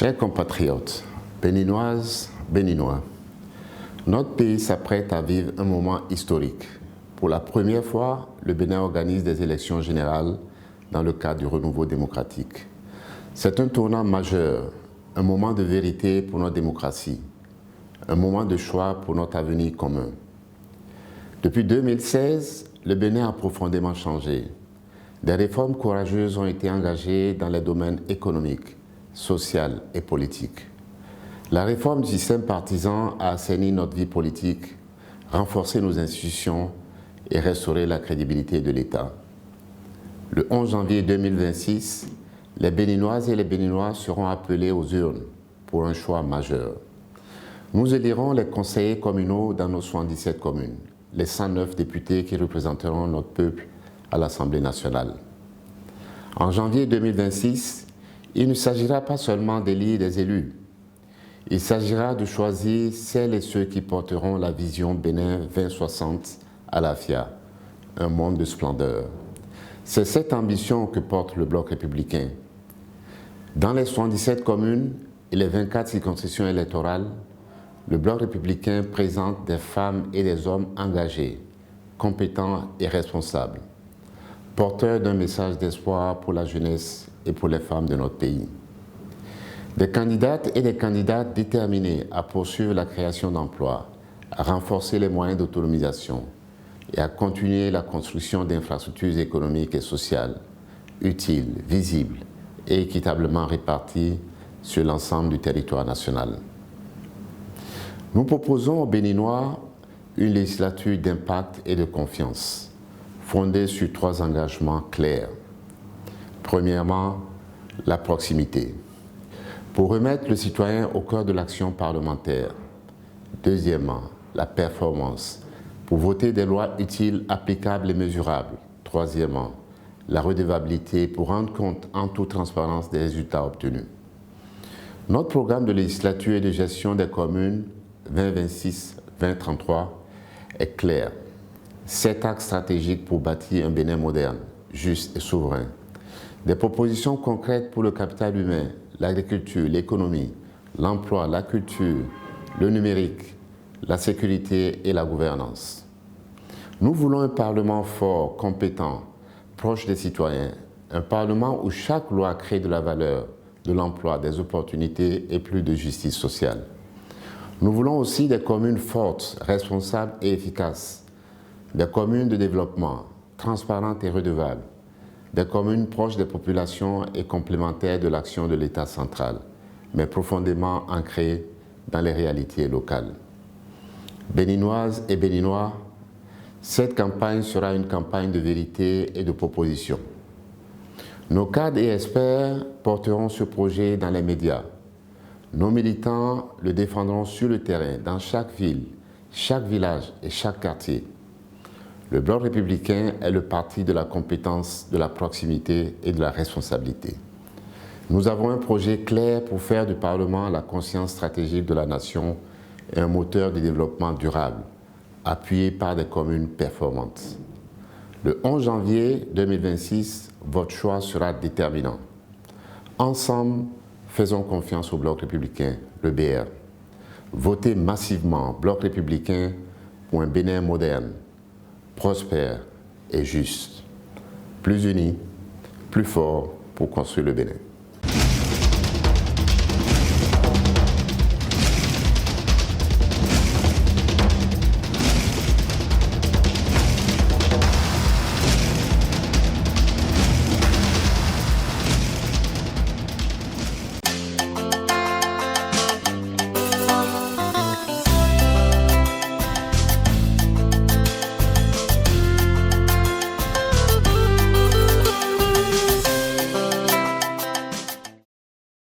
Chers compatriotes, béninoises, béninois, notre pays s'apprête à vivre un moment historique. Pour la première fois, le Bénin organise des élections générales dans le cadre du renouveau démocratique. C'est un tournant majeur, un moment de vérité pour notre démocratie, un moment de choix pour notre avenir commun. Depuis 2016, le Bénin a profondément changé. Des réformes courageuses ont été engagées dans les domaines économiques, social et politique. La réforme du système partisan a assaini notre vie politique, renforcé nos institutions et restauré la crédibilité de l'État. Le 11 janvier 2026, les Béninoises et les Béninois seront appelés aux urnes pour un choix majeur. Nous élirons les conseillers communaux dans nos 77 communes, les 109 députés qui représenteront notre peuple à l'Assemblée nationale. En janvier 2026, il ne s'agira pas seulement d'élire des élus. Il s'agira de choisir celles et ceux qui porteront la vision Bénin 2060 à la FIA, un monde de splendeur. C'est cette ambition que porte le Bloc républicain. Dans les 77 communes et les 24 circonscriptions électorales, le Bloc républicain présente des femmes et des hommes engagés, compétents et responsables, porteurs d'un message d'espoir pour la jeunesse et pour les femmes de notre pays. Des candidates et des candidats déterminés à poursuivre la création d'emplois, à renforcer les moyens d'autonomisation et à continuer la construction d'infrastructures économiques et sociales utiles, visibles et équitablement réparties sur l'ensemble du territoire national. Nous proposons aux Béninois une législature d'impact et de confiance, fondée sur 3 engagements clairs. Premièrement, la proximité, pour remettre le citoyen au cœur de l'action parlementaire. Deuxièmement, la performance, pour voter des lois utiles, applicables et mesurables. Troisièmement, la redevabilité, pour rendre compte en toute transparence des résultats obtenus. Notre programme de législature et de gestion des communes 2026-2033 est clair. 7 axes stratégiques pour bâtir un Bénin moderne, juste et souverain. Des propositions concrètes pour le capital humain, l'agriculture, l'économie, l'emploi, la culture, le numérique, la sécurité et la gouvernance. Nous voulons un Parlement fort, compétent, proche des citoyens, un Parlement où chaque loi crée de la valeur, de l'emploi, des opportunités et plus de justice sociale. Nous voulons aussi des communes fortes, responsables et efficaces, des communes de développement, transparentes et redevables, des communes proches des populations et complémentaires de l'action de l'État central, mais profondément ancrées dans les réalités locales. Béninoises et Béninois, cette campagne sera une campagne de vérité et de proposition. Nos cadres et experts porteront ce projet dans les médias. Nos militants le défendront sur le terrain, dans chaque ville, chaque village et chaque quartier. Le Bloc républicain est le parti de la compétence, de la proximité et de la responsabilité. Nous avons un projet clair pour faire du Parlement la conscience stratégique de la nation et un moteur de développement durable, appuyé par des communes performantes. Le 11 janvier 2026, votre choix sera déterminant. Ensemble, faisons confiance au Bloc républicain, le BR. Votez massivement Bloc républicain pour un Bénin moderne, prospère et juste, plus unis, plus forts pour construire le Bénin.